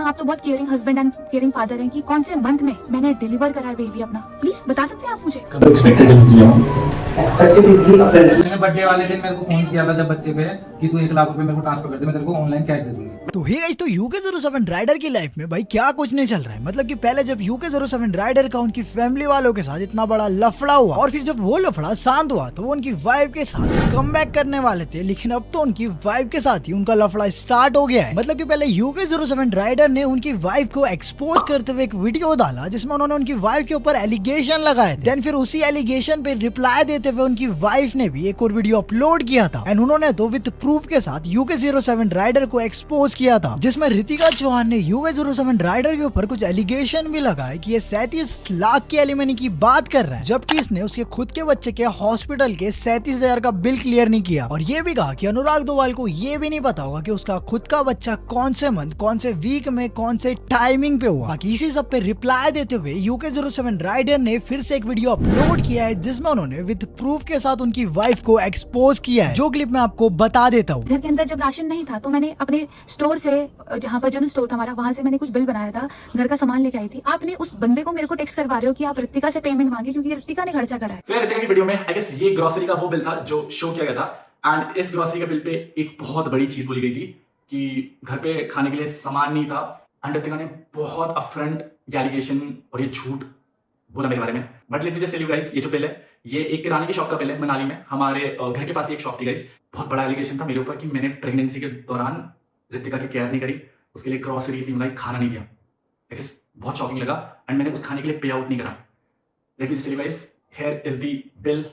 आप तो बहुत caring husband and caring father हैं कि कौन से मंथ में मैंने डिलीवर करा है बेबी अपना, प्लीज बता सकते हैं आप मुझे? कब एक्सपेक्टेड डिलीवरी है? मैंने बर्थडे वाले दिन मेरे को फोन किया था जब बच्चे पे कि तू 1 लाख रुपए मेरे को ट्रांसफर कर दे, मैं तेरे को ऑनलाइन कैश दे दूंगी। तो हे गाइस, तो UK07 राइडर की लाइफ में भाई क्या कुछ नहीं चल रहा है। मतलब कि पहले जब UK07 राइडर का उनकी फैमिली वालों के साथ इतना बड़ा लफड़ा हुआ और फिर जब वो लफड़ा शांत हुआ तो वो उनकी वाइफ के साथ कमबैक करने वाले थे, लेकिन अब तो उनकी वाइफ के साथ ही उनका लफड़ा स्टार्ट हो गया है। मतलब कि पहले UK07 राइडर ने उनकी वाइफ को एक्सपोज करते हुए एक वीडियो डाला जिसमें उन्होंने उनकी वाइफ के ऊपर एलिगेशन लगाए थे। देन फिर उसी एलिगेशन पे रिप्लाई देते हुए उनकी वाइफ ने भी एक और वीडियो अपलोड किया था एंड उन्होंने तो विद प्रूफ के साथ UK07 राइडर को एक्सपोज किया था, जिसमें रितिका चौहान ने UK07 राइडर के ऊपर कुछ एलिगेशन भी लगाए कि ये 37 लाख की एलिमनी की बात कर रहा है, जबकि इसने उसके खुद के बच्चे के हॉस्पिटल के 37,000 का बिल क्लियर नहीं किया। और ये भी कहा कि अनुराग दोवाल को ये भी नहीं पता होगा कि उसका खुद का बच्चा कौन से मंथ, कौन से वीक में, कौन से टाइमिंग पे हुआ। बाकी इसी सब पे रिप्लाई देते हुए UK07 राइडर ने फिर से एक वीडियो अपलोड किया है जिसमें उन्होंने विद प्रूफ के साथ उनकी वाइफ को एक्सपोज किया है, जो क्लिप मैं आपको बता देता हूँ। घर के अंदर जब राशन नहीं था तो मैंने अपने स्टोर से, जहाँ पर जनरल स्टोर था हमारा, वहाँ से मैंने कुछ बिल बनाया था, घर का सामान लेके आई थी। आपने उस बंदे को मेरे को टेक्स्ट करवा रहे हो कि आप रितिका से पेमेंट मांगे क्योंकि रितिका ने खर्चा करा है। सो रितिका की वीडियो में आई गेस ये ग्रोसरी का वो बिल था जो शो किया गया था एंड इस ग्रोसरी के बिल पे एक बहुत बड़ी चीज बोली गई थी कि घर पे खाने के लिए सामान नहीं था एंड रितिका ने बहुत अपफ्रंट एलिगेशन और ये झूठ बोला मेरे बारे में। But let me just tell you guys, ये जो बिल है ये एक किराने की शॉप का बिल है मनाली में। हमारे घर के पास ही एक शॉप थी गाइस। बहुत बड़ा एलिगेशन था मेरे ऊपर कि मैंने प्रेगनेंसी के दौरान रितिका की केयर नहीं करी, उसके लिए ग्रोसरीज नहीं मंगाई, खाना नहीं दिया। बहुत शॉकिंग लगा एंड मैंने उस खाने के लिए पे आउट नहीं करा। Let me just tell you guys, here is the bill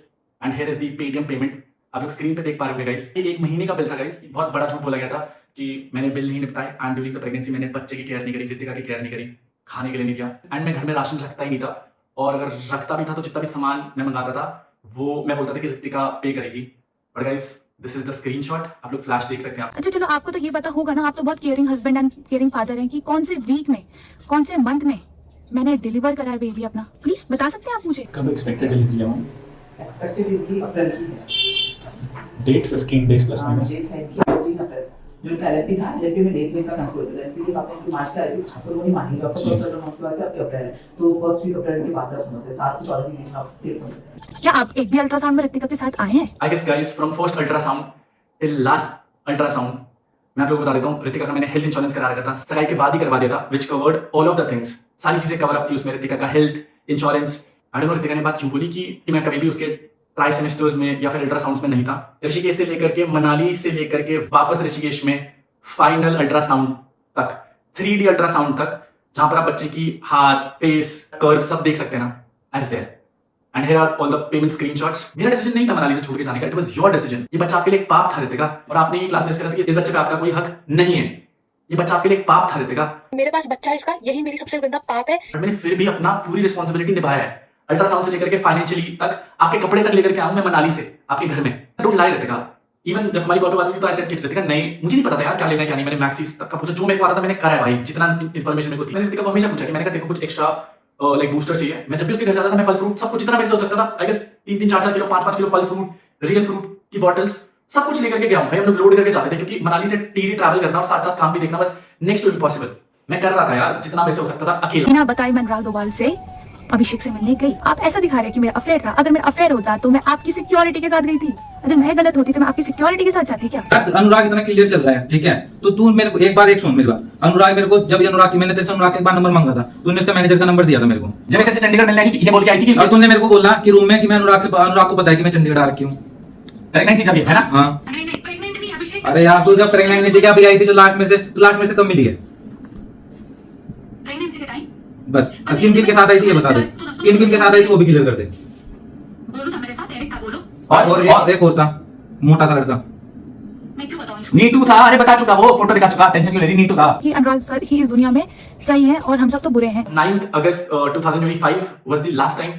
and here is the Paytm payment. आप लोग स्क्रीन पे देख पा रहे हो गाइस, ये 1 महीने का बिल था गाइस। बहुत बड़ा झूठ बोला गया था कि मैंने बिल नहीं निपटाए एंड ड्यूरिंग द प्रेगनेंसी मैंने बच्चे की केयर नहीं करी, रितिका की केयर नहीं करी, खाने के लिए नहीं दिया एंड मैं घर में राशन रखता ही नहीं था। और अगर रखता भी था तो जितना भी सामान मैं मंगाता था वो मैं बोलता था कि रितिका पे करेगी। But guys this is the screenshot, आप लोग फ्लैश देख सकते हैं। अच्छा चलो, आपको तो ये पता होगा ना, आप तो बहुत caring husband and caring father हैं कि कौन से वीक में, कौन से मंथ में मैंने डिलीवर करा है बेबी अपना, प्लीज बता सकते हैं आप मुझे? कब एक्सपेक्टेड डिलीवरी है? एक्सपेक्टेड डिलीवरी अप्रैल की है। Date 15 days plus minus. Date है कि 14 अप्रैल जो कैलेंडर था, एलपी में डेट का कैंसिल हो गया है क्योंकि आपको मार्च का आई थी तो वो नहीं मानेंगे आपको। फर्स्ट ऑफ मंथ से आपके अप्रैल तो फर्स्ट वीक अप्रैल के बाद से 7 से 14 के बीच में आप देख सकते हैं। क्या आप एक भी अल्ट्रासाउंड में रितिका के साथ आए हैं? I guess guys from first ultrasound till last ultrasound मैं आप लोगों को बता देता हूँ, रितिका का मैंने हेल्थ इंश्योरेंस करा रखा था, सगाई के बाद ही करवा दिया था, which covered all of the things. सारी चीजें कवर अप थी उसमें, रितिका का health insurance. I don't know Ritika ने बात क्यों बोली कि मैं कभी भी उसके ट्राई सेमेस्टर्स में या फिर अल्ट्रासाउंड में नहीं था। ऋषिकेश से लेकर के, मनाली से लेकर के वापस ऋषिकेश में फाइनल अल्ट्रासाउंड तक, 3D अल्ट्रासाउंड तक, जहां पर आप बच्चे की हाथ, फेस, कर्व सब देख सकते हैं ना, as there and here are all the payment screenshots. मेरा डिसीजन नहीं था मनाली से छोड़ के जाने का, इट वाज योर डिसीजन। ये बच्चा आपके लिए एक पाप था रितिका, और आपने ये क्लास में कहा था कि इस बच्चे पे आपका कोई हक नहीं है। ये बच्चा आपके लिए एक पाप था रितिका। मेरे पास बच्चा है इसका, यही मेरी सबसे गंदा पाप है। बट मैंने फिर भी अपना पूरी रिस्पॉन्सिबिलिटी निभाया है, अल्ट्रासाउंड से लेकर के फाइनेंशियली तक, आपके कपड़े तक लेकर के आऊं मैं मनाली से आपके घर में। Don't lie Ritika. इवन जब हमारी कॉल पे बात हुई तो ऐसे किट रितिका नहीं, मुझे नहीं पता था यार क्या लेना है क्या नहीं। मैंने मैक्सिस तक का पूछा, जो मेरे को आता था मैंने करा है भाई, जितना इन्फॉर्मेशन मेरे को थी। मैंने रितिका को हमेशा पूछा कि मैंने कहा तेरे को कुछ एक्स्ट्रा लाइक बूस्टर चाहिए। मैं जब भी उसके घर जाता था मैं फल फ्रूट सब कुछ जितना मेरे से हो सकता था, आई गेस 3-3, 4-4 किलो, 5-5 किलो फल फ्रूट, रियल फ्रूट की बॉटल्स सब कुछ लेकर के गया हूं भाई। हम लोग लोड करके जाते थे क्योंकि मनाली से टीरी ट्रैवल करना और साथ साथ काम भी देखना बस नेक्स्ट टू इम्पॉसिबल। मैं कर रहा था यार जितना मेरे से हो सकता था अकेला। बिना बताए मैं अनुराग दोवाल से अभिषेक से मिलने गई। आप ऐसा दिखा रहे कि मेरा अफेयर था। अगर मेरा अफेयर होता तो मैं आपकी सिक्योरिटी के साथ गई थी। अगर मैं गलत होती तो मैं आपकी सिक्योरिटी के साथ जाती क्या? अनुराग इतना क्लियर चल रहा है, ठीक है? तो तू मेरे को एक सुन मेरी बात। अनुराग मेरे को जब अनुराग की मैंने तेरे से अनुराग का एक बार नंबर मांगा था, तूने इसका मैनेजर का नंबर दिया था मेरे को। जब मैं चंडीगढ़ मिलने आई थी ये बोल के आई थी कि और तूने मेरे को बोला कि रूम में कि मैं अनुराग को पता है कि मैं चंडीगढ़ आ रखी हूँ। प्रेग्नेंट थी जब ये, है ना? हाँ। अरे यार तू जब प्रेग्नेंट नहीं थी क्या अभी आई थी जो लास्ट में से कब मिली है? प्रेगनेंसी के टाइम बस किन किन के साथ आई थी ये बता दे। किन किन के साथ आई थी वो भी क्लियर कर दे। बोलो था मेरे साथ, एरिक था, बोलो। और एक और था मोटा सा लड़का। मैं क्यों बताऊं इसको? नीटू था, अरे बता चुका, वो फोटो दिखा चुका, टेंशन क्यों ले रही? नीटू था कि अनुराग सर ही इस दुनिया में सही है और हम सब तो बुरे हैं। 9 अगस्त 2025 वाज द लास्ट टाइम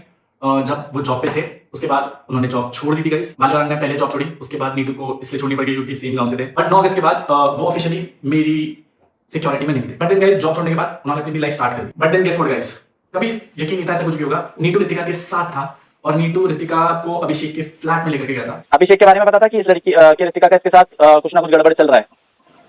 जब वो जॉब पे थे। उसके बाद उन्होंने जॉब छोड़ दी थी गाइस। बालवान ने पहले जॉब छोड़ी, उसके बाद नीटू को इसलिए छोड़नी पड़ गई क्योंकि सेम गांव से थे। बट 9 अगस्त के बाद वो ऑफिशियली मेरी सिक्योरिटी में नहीं थे। बट देन गाइस जॉब छोड़ने के बाद उन्होंने अपनी लाइफ स्टार्ट कर दी। But then guess what guys, कभी यकीन नहीं था ऐसा कुछ भी होगा। नीटू रितिका के साथ था और नीटू रितिका को अभिषेक के फ्लैट में लेकर के गया था। अभिषेक के बारे में पता था कि इस लड़की रितिका का इसके साथ कुछ ना कुछ गड़बड़ चल रहा है।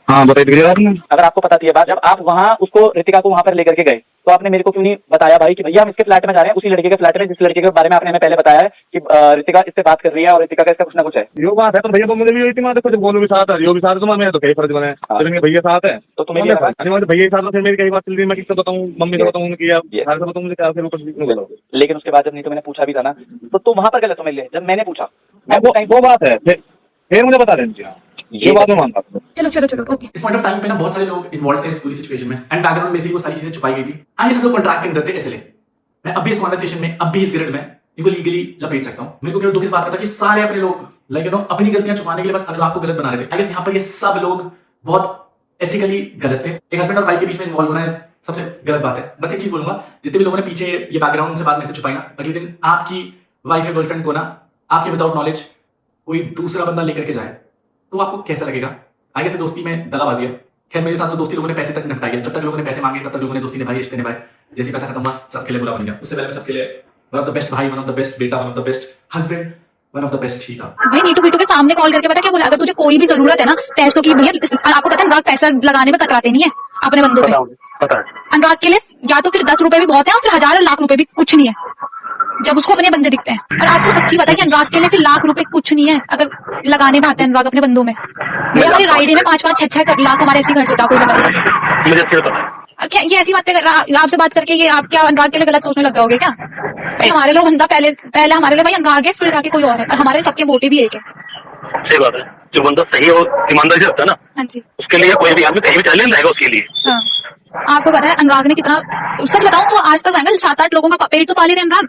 हाँ बताइए आपने। अगर आपको पता थी ये बात, जब आप वहाँ उसको रितिका को वहाँ पर लेकर के गए तो आपने मेरे को क्यों नहीं बताया भाई कि भैया हम इसके फ्लैट में जा रहे हैं, उसी लड़के के फ्लैट में जिस लड़के के बारे में आपने हमें पहले बताया है कि रितिका इससे बात कर रही है और रितिका का इसका कुछ ना कुछ है। यो बात है तो भैया तो मुझे भी इतनी बात है, कुछ बोलो भी साथ है, यो भी साथ है, तुम्हारे तो कई फर्ज बने हैं, भैया साथ है तो तुम्हें भी भैया साथ है, फिर मेरी कई बात चल रही है, मैं किससे बताऊँ, मम्मी से बताऊँ कि घर से बताऊँ, मुझे क्या बोलो। लेकिन उसके बाद जब नहीं तो मैंने पूछा भी था ना, तो तुम वहाँ पर गलत समझ ले। जब मैंने पूछा वो बात है, फिर मुझे बता देना, ये बात मैं मानता हूँ। चलो चलो चलो ओके। इस पॉइंट ऑफ टाइम पे ना बहुत सारे लोग इन्वॉल्व थे इस पूरी सिचुएशन में एंड बैकग्राउंड में से वो सारी चीजें छुपाई गई थी एंड ये सब लोग कॉन्ट्रैक्टिंग करते इसलिए मैं अभी इस कॉन्वर्सेशन में अभी इस ग्रिड में इनको लीगली लपेट सकता हूँ। मेरे को केवल दुख इस बात का था कि सारे अपने लोग लाइक यू नो अपनी गलतियां छुपाने के लिए बस अनुराग को गलत बना रहे थे। आई गेस यहाँ पर ये सब लोग बहुत एथिकली गलत थे। एक हस्बैंड और वाइफ के बीच में इन्वॉल्व होना सबसे गलत बात है। बस एक चीज बोलूंगा, जितने भी लोगों ने पीछे ये बैकग्राउंड से बात में से छुपाई ना, अगले दिन आपकी वाइफ या गर्लफ्रेंड को ना आपके विदाउट नॉलेज कोई दूसरा बंदा लेकर के जाए तो आपको कैसा लगेगा? आगे से दोस्ती में दगाबाजी है। खैर मेरे साथ तो दोस्ती लोगों ने पैसे तक निपटाई है। जब तक लोगों ने पैसे मांगे तब तक लोगों ने दोस्ती निभाई, रिश्ते निभाए। जैसे पैसा खत्म हुआ सबके लिए बुरा बन गया। उससे पहले मैं सबके लिए वन ऑफ द बेस्ट भाई, वन ऑफ द बेस्ट बेटा, one of the best husband, one of the best ही था। भाई नीटू बीटू के सामने कॉल करके पता क्या बोला, अगर तुझे कोई भी जरूरत है ना पैसों की, भैया आपको पता है अनुराग पैसा लगाने में कतराते नहीं है अपने बंदों पे। अनुराग के लिए या तो फिर 10 रुपए भी बहुत है और फिर 1000 लाख रुपए भी कुछ नहीं है जब उसको अपने बंदे दिखते हैं। और आपको सच्ची पता है कि अनुराग के लिए फिर लाख रुपए कुछ नहीं है अगर लगाने में आते हैं अनुराग अपने बंदों में। भैया हमारी राइडे में 5-5, 6-6 लाख हमारे ऐसे खर्च होता है, कोई बता। मुझे अच्छे पता है। क्या ये ऐसी बातें कर रहा, आपसे बात करके ये आप क्या अनुराग के लिए गलत सोचने लग जाओगे क्या? भाई हमारे लिए बंदा पहले हमारे लिए भाई अनुराग है, फिर जाके कोई और है, और हमारे सबके मोटिव भी एक है। सही बात है, जो बंदा सही और ईमानदारी से रखता है ना, हाँ जी, उसके लिए कोई भी आदमी कहीं भी चले रहेगा उसके लिए। हाँ आपको पता है अनुराग ने कितना, सच बताऊं तो आज तक मैंने 7-8 लोगों का पेट तो पाले थे अनुराग,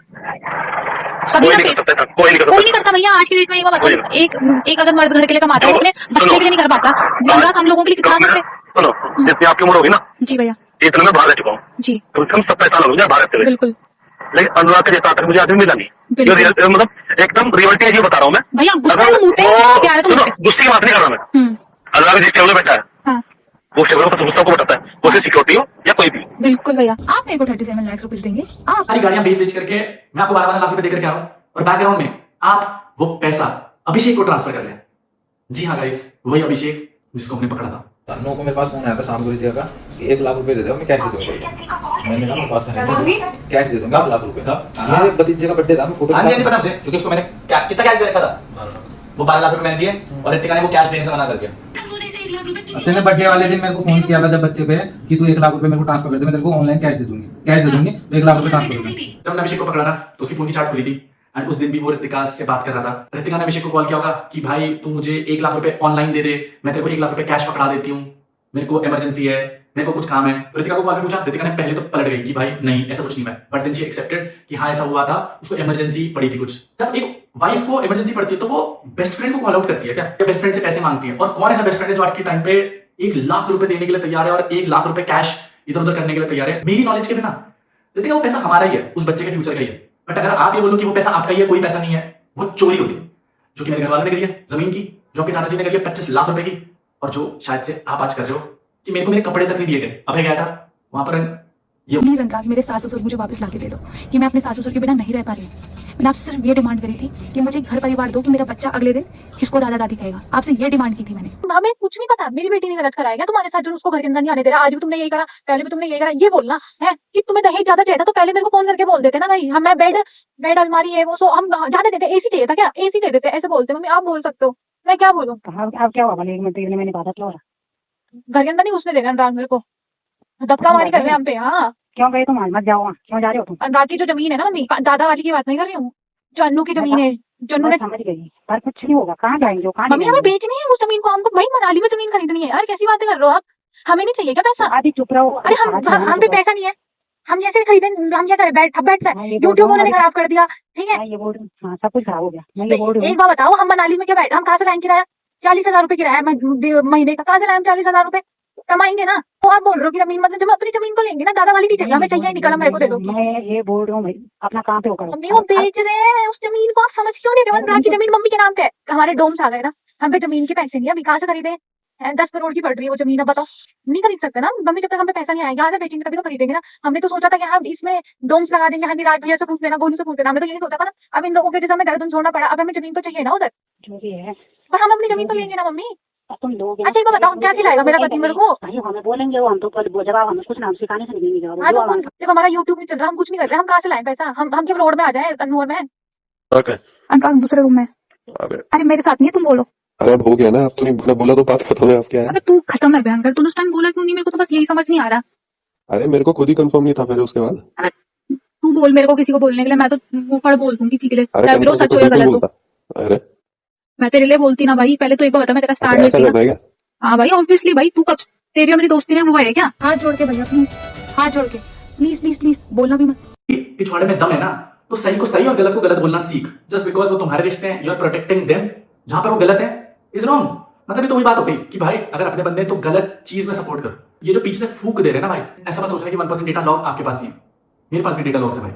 सभी का पेट। कोई नहीं करता भैया आज की डेट में। ये बात एक अगर मर्द घर के लिए कमाता है, अपने बच्चे के लिए नहीं कर पाता, अनुराग हम लोगों के लिए कितना करते। सुनो, जितनी आपकी उम्र होगी ना, जी भैया, इतना मैं बाहर रह चुका हूँ जी, कम से कम 27 साल हो गए बाहर रहते हुए। बिल्कुल लेकिन अनुराग के जैसा तक मुझे आदमी मिला नहीं, जो मतलब एकदम रियलिटी है, ये बता रहा हूँ मैं भैया। गुस्सा है तो मुंह पे, प्यार है तो मुंह पे। गुस्से की बात नहीं कर रहा मैं। अनुराग जिस टेबल में बैठा है, हाँ वो टेबल पर सबको बताता है, वो सिक्योरिटी हो या कोई भी। बिल्कुल भैया। आप मेरे को 37 लाख रुपए देंगे? आप सारी गाड़ियां बेच करके मैं आपको 12 लाख रुपए देकर के आ रहा हूं और बैकग्राउंड में आप वो पैसा अभिषेक को ट्रांसफर कर लें। जी हाँ गाइस, वही अभिषेक जिसको हमने पकड़ा था। नौ को मेरे पास फोन आया था शाम को रितिका का कि 1 लाख रुपए दे दो, मैं कैश दे दूंगा। मैंने कहा मैं बात नहीं, कैश दे दूंगा 1 लाख रुपए। मेरे भतीजे का बर्थडे था, मैं फोटो हाँ जी पता मुझे, क्योंकि उसको मैंने कितना कैश दे रखा था, वो 12 लाख रुपए मैंने दिए और रितिका ने वो कैश देने से मना कर दिया। तेने बर्थडे वाले दिन मेरे को फोन किया था जब बच्चे पे कि तू 1 लाख रुपए मेरे को ट्रांसफर कर दे, मैं तेरे को ऑनलाइन कैश दे दूंगी तो 1 लाख रुपए ट्रांसफर कर दूंगी। जब मैंने अभिषेक को पकड़ा था तो उसकी फोन की चार्ट खुली थी एंड उस दिन भी वो रितिका से बात कर रहा था। रितिका ने अभिषेक को कॉल किया होगा कि भाई तू मुझे 1 लाख रुपए ऑनलाइन दे दे, मैं तेरे को 1 लाख रुपए कैश पकड़ा देती हूँ, मेरे को इमरजेंसी है, मेरे को कुछ काम है। रितिका को कॉल पे पूछा, रितिका ने पहले तो पलट गई कि भाई नहीं ऐसा कुछ नहीं है, बट देन शी एक्सेप्टेड कि हाँ ऐसा हुआ था, उसको इमरजेंसी पड़ी थी कुछ। जब एक वाइफ को इमरजेंसी पड़ती है तो वो बेस्ट फ्रेंड को कॉल आउट करती है क्या? बेस्ट फ्रेंड से पैसे मांगती है। और कौन ऐसा बेस्ट फ्रेंड है जो आज के टाइम पे 1 लाख रुपए देने के लिए तैयार है और 1 लाख रुपए कैश इधर उधर करने के लिए तैयार है मेरी नॉलेज के बिना? रितिका वो पैसा हमारा ही है, उस बच्चे के फ्यूचर का ही है। बट अगर आप ये बोलो कि वो पैसा आपका ही है, कोई पैसा नहीं है, वो चोरी होती है, जो कि मेरे घर वालों ने करी है जमीन की, जो आपके चाचा जी ने करी है 25 लाख रुपए की, और जो शायद से आप आज कर रहे हो कि मेरे को मेरे कपड़े तक नहीं दिए गए। अभय गया था वहां पर ये प्लीज अनुराग मेरे सास ससुर मुझे वापस लाके दे दो कि मैं अपने सास ससुर के बिना नहीं रह पा रही हूँ। मैंने आपसे सिर्फ ये डिमांड करी थी कि मुझे घर परिवार दो कि मेरा बच्चा अगले दिन किसको दादा दादी कहेगा। आपसे ये डिमांड की थी मैंने। हमें कुछ नहीं पता, मेरी बेटी ने गलत करा है क्या तुम्हारे साथ जो उसको घर के अंदर नहीं आने दे रहा? आज भी तुमने यही करा, पहले भी तुमने यही करा। ये बोलना है कि तुम्हें दहेज ज्यादा चाहिए था तो पहले मेरे को फोन करके बोल देते ना भाई, हम मैं बेड अलमारी है वो सो हम जाने देते, एसी चाहिए था क्या? एसी दे देते, ऐसे बोलते। मम्मी आप बोल सकते हो, मैं क्या बोलूँ? अब क्या हुआ? 1 मिनट मैंने बात क्या हो रहा? घर के अंदर नहीं घुसने देगा अनुराग मेरे को, धक्का मारी कर रहे हैं हम पे। हाँ क्यों गए तुम? मत जाओ, क्यों जा रहे हो तुम? अनुराग की जो जमीन है ना मम्मी, दादा वाली की बात नहीं कर रही हूँ, जो अन्नू की जमीन है, जो अन्नू ने समझ गई, पर कुछ नहीं होगा। कहाँ जाएंगे? मम्मी हमें बेचनी है उस जमीन को, हमको भाई मनाली में जमीन खरीदनी है यार। कैसी बातें कर रहे हो आप? हमें नहीं चाहिए क्या पैसा? आदि चुप रहो। अरे हम पे पैसा नहीं है, हम जैसे खरीदे हम क्या करें? बैठ यूट्यूब उन्होंने खराब कर दिया, ठीक है? ये बोल हाँ, सब कुछ खराब हो गया। मैं ये बोल रही हूँ, एक बार बताओ, हम मनाली में क्या बैठे, हम कहाँ से लाएंगे किराया? 40,000 रुपए किराया महीने का, कहाँ से लाएं 40,000 रुपए? कमाएंगे ना। तो आप बोल रहे हो कि जमीन मतलब जब अपनी जमीन को लेंगे ना, दादा वाली नहीं चाहिए हमें, चाहिए निकल मेरे को दे दो। मैं ये बोल रहा हूँ भाई, अपना काम पे होकर मम्मी वो बेच रहे हैं उस जमीन को, आप समझ क्यों नहीं रहे? अनुराग की जमीन मम्मी के नाम पे है, हमारे डोम्स आ गए ना, हम पे जमीन के पैसे नहीं है, अभी कहाँ से खरीदे? 10 करोड़ की पड़ रही है वो जमीन, अब बताओ नहीं खरीद सकते ना मम्मी, जब तक हमें पैसा नहीं आएगा यहाँ से बेचेंगे तभी तो खरीदेंगे ना। हमने तो सोचा था कि हम इसमें डोम्स लगा देंगे, हाँ राज भैया से पूछ लेना, गोलू से पूछ लेना, हमने तो यही सोचा था ना। अब इन लोगों के जैसे हमें दर्द छोड़ना पड़ा, अब हमें जमीन तो चाहिए ना उधर, जो भी है। पर हम अपनी जमीन तो लेंगे ना मम्मी। अब तुम लोगे अच्छा एक बात बताओ, क्या खिलाएगा मेरा पति मेरे को? भाई हमें बोलेंगे वो, हम तो जवाब हमें कुछ नाम सिखाने से नहीं देंगे जवाब। हाँ तो जब हमारा यूट्यूब नहीं चल रहा, हम कुछ नहीं कर रहे, हम कहाँ से लाएं पैसा? हम क्यों रोड में आ जाए अनमोल में? अनुराग दूसरे रूम में। अरे मेरे साथ नहीं है, तुम बोलो। अरे अब हो गया ना, अब तो नहीं बोला तो बात खत्म है, अब क्या है? अबे तू खत्म है भयंकर, तूने उस टाइम बोला क्यों नहीं? मेरे को तो बस यही समझ नहीं आ रहा। अरे मेरे को खुद ही कंफर्म नहीं था फिर उसके बाद। अबे तू बोल मेरे को किसी को बोलने के लिए, मैं तो मुंह फड़ बोल दूं किसी के लिए, अरे चाहे वो सच हो या गलत हो। अरे मैं तेरे लिए बोलती ना भाई, पहले तो एक बार बता, मैं तेरा स्टैंड ऐसा लेती करना है ना। क्या? हाँ भाई ऑब्वियसली भाई, तू कब तेरी और मेरी दोस्ती में वो है क्या? हाथ जोड़ के भैया प्लीज, हाथ जोड़ के प्लीज प्लीज प्लीज, बोलना भी मत। पिछवाड़े में दम है ना, तो सही को सही और गलत को गलत बोलना सीख। जस्ट बिकॉज वो तुम्हारे रिश्ते हैं, यू आर प्रोटेक्टिंग देम, जहां पर वो गलत है इज रॉन्ग। मतलब ये तो वही बात हो गई कि भाई अगर अपने बंदे हैं तो गलत चीज में सपोर्ट करो। ये जो पीछे से फूक दे रहे हैं ना भाई, ऐसा मत सोचना कि 1% डेटा लॉग आपके पास ही है। मेरे पास भी डेटा लॉग्स है भाई,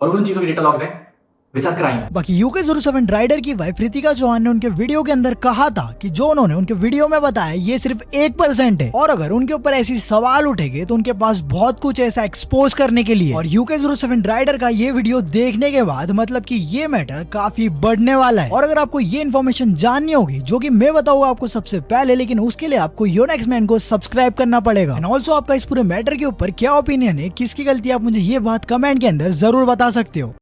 और उन चीजों के डेटा लॉग्स हैं विच आर क्राइम। बाकी UK07 राइडर की वाइफ रितिका चौहान ने उनके वीडियो के अंदर कहा था कि जो उन्होंने उनके वीडियो में बताया ये सिर्फ 1% है, और अगर उनके ऊपर ऐसी सवाल उठेंगे तो उनके पास बहुत कुछ ऐसा एक्सपोज करने के लिए। और UK07 राइडर का ये वीडियो देखने के बाद मतलब कि ये मैटर काफी बढ़ने वाला है। और अगर आपको ये इन्फॉर्मेशन जाननी होगी जो कि मैं बताऊंगा आपको सबसे पहले, लेकिन उसके लिए आपको योनेक्स मैन को सब्सक्राइब करना पड़ेगा। एंड ऑल्सो आपका इस पूरे मैटर के ऊपर क्या ओपिनियन है, किसकी गलती, आप मुझे ये बात कमेंट के अंदर जरूर बता सकते हो।